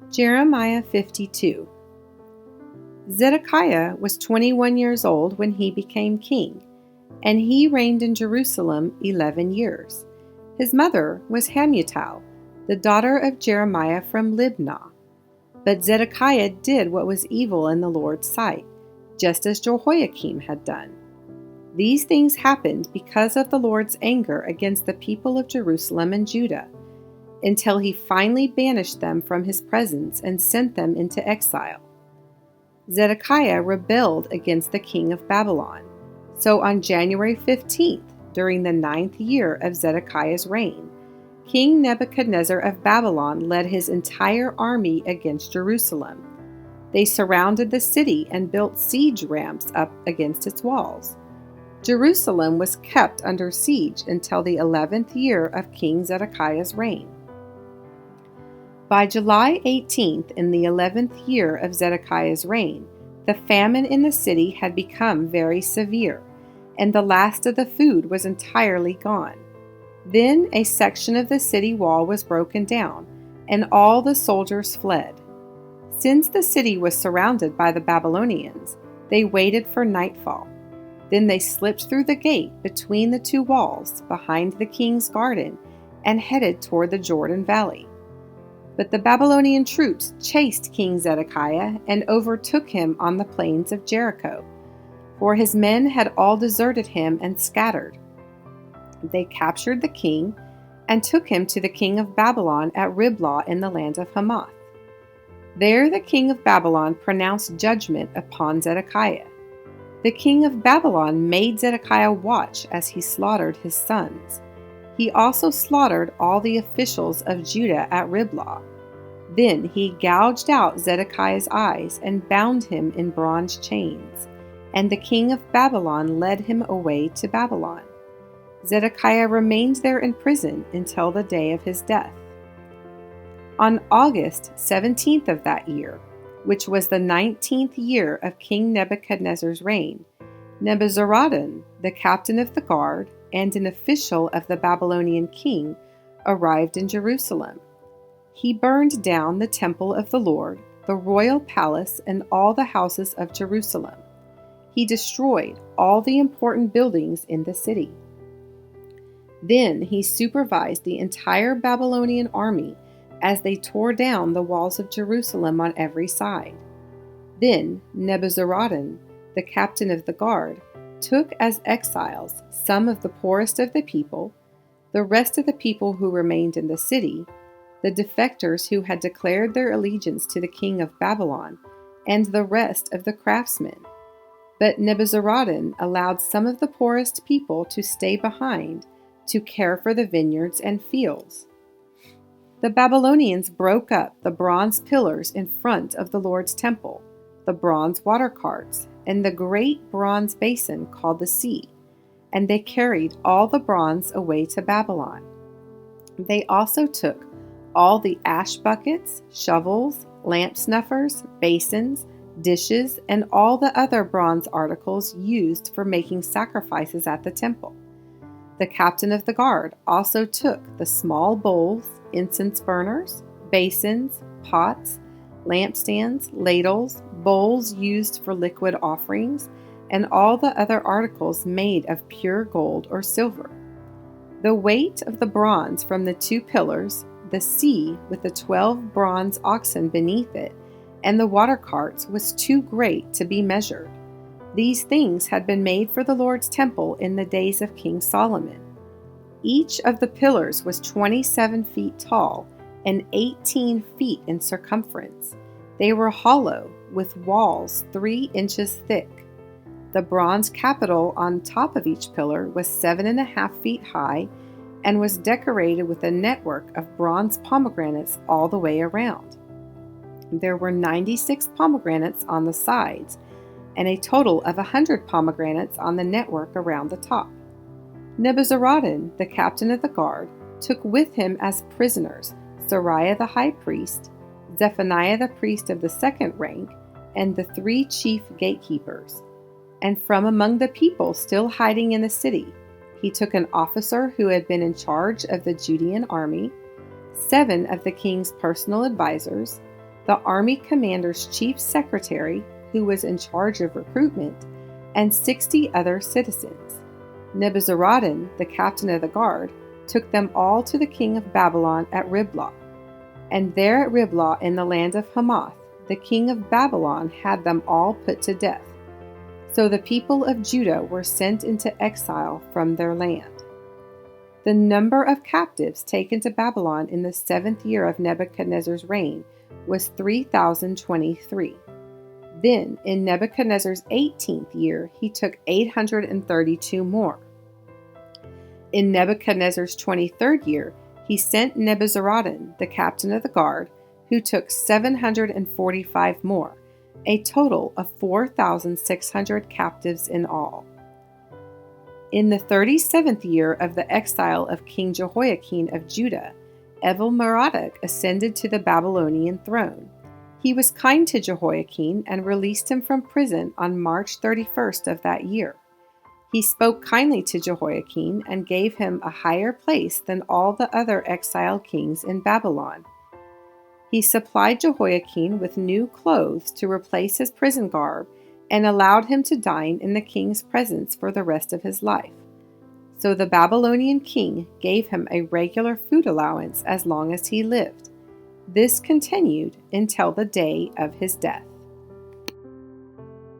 Jeremiah 52. Zedekiah was 21 years old when he became king, and he reigned in Jerusalem 11 years. His mother was Hamutal, the daughter of Jeremiah from Libnah. But Zedekiah did what was evil in the Lord's sight, just as Jehoiakim had done. These things happened because of the Lord's anger against the people of Jerusalem and Judah, until he finally banished them from his presence and sent them into exile. Zedekiah rebelled against the king of Babylon. So on January 15th, during the 9th year of Zedekiah's reign, King Nebuchadnezzar of Babylon led his entire army against Jerusalem. They surrounded the city and built siege ramps up against its walls. Jerusalem was kept under siege until the 11th year of King Zedekiah's reign. By July 18th, in the 11th year of Zedekiah's reign, the famine in the city had become very severe, and the last of the food was entirely gone. Then a section of the city wall was broken down, and all the soldiers fled. Since the city was surrounded by the Babylonians, they waited for nightfall. Then they slipped through the gate between the two walls behind the king's garden and headed toward the Jordan Valley. But the Babylonian troops chased King Zedekiah and overtook him on the plains of Jericho, for his men had all deserted him and scattered. They captured the king and took him to the king of Babylon at Riblah in the land of Hamath. There the king of Babylon pronounced judgment upon Zedekiah. The king of Babylon made Zedekiah watch as he slaughtered his sons. He also slaughtered all the officials of Judah at Riblah. Then he gouged out Zedekiah's eyes and bound him in bronze chains, and the king of Babylon led him away to Babylon. Zedekiah remained there in prison until the day of his death. On August 17th of that year, which was the 19th year of King Nebuchadnezzar's reign, Nebuzaradan, the captain of the guard and an official of the Babylonian king, arrived in Jerusalem. He burned down the temple of the Lord, the royal palace, and all the houses of Jerusalem. He destroyed all the important buildings in the city. Then he supervised the entire Babylonian army as they tore down the walls of Jerusalem on every side. Then Nebuzaradan, the captain of the guard, took as exiles some of the poorest of the people, the rest of the people who remained in the city, the defectors who had declared their allegiance to the king of Babylon, and the rest of the craftsmen. But Nebuzaradan allowed some of the poorest people to stay behind to care for the vineyards and fields. The Babylonians broke up the bronze pillars in front of the Lord's temple, the bronze water carts, and the great bronze basin called the sea, and they carried all the bronze away to Babylon. They also took all the ash buckets, shovels, lamp snuffers, basins, dishes, and all the other bronze articles used for making sacrifices at the temple. The captain of the guard also took the small bowls, incense burners, basins, pots, lampstands, ladles, bowls used for liquid offerings, and all the other articles made of pure gold or silver. The weight of the bronze from the two pillars, the sea with the 12 bronze oxen beneath it, and the water carts was too great to be measured. These things had been made for the Lord's temple in the days of King Solomon. Each of the pillars was 27 feet tall and 18 feet in circumference. They were hollow, with walls 3 inches thick. The bronze capital on top of each pillar was 7.5 feet high and was decorated with a network of bronze pomegranates all the way around. There were 96 pomegranates on the sides, and a total of 100 pomegranates on the network around the top. Nebuzaradan, the captain of the guard, took with him as prisoners Seraiah the high priest, Zephaniah the priest of the second rank, and the 3 chief gatekeepers. And from among the people still hiding in the city, he took an officer who had been in charge of the Judean army, 7 of the king's personal advisors, the army commander's chief secretary, who was in charge of recruitment, and 60 other citizens. Nebuzaradan, the captain of the guard, took them all to the king of Babylon at Riblah. And there at Riblah in the land of Hamath, the king of Babylon had them all put to death. So the people of Judah were sent into exile from their land. The number of captives taken to Babylon in the 7th year of Nebuchadnezzar's reign was 3,023. Then, in Nebuchadnezzar's 18th year, he took 832 more. In Nebuchadnezzar's 23rd year, he sent Nebuzaradan, the captain of the guard, who took 745 more, a total of 4,600 captives in all. In the 37th year of the exile of King Jehoiakim of Judah, Evil-Merodach ascended to the Babylonian throne. He was kind to Jehoiakim and released him from prison on March 31st of that year. He spoke kindly to Jehoiakim and gave him a higher place than all the other exiled kings in Babylon. He supplied Jehoiakim with new clothes to replace his prison garb and allowed him to dine in the king's presence for the rest of his life. So the Babylonian king gave him a regular food allowance as long as he lived. This continued until the day of his death.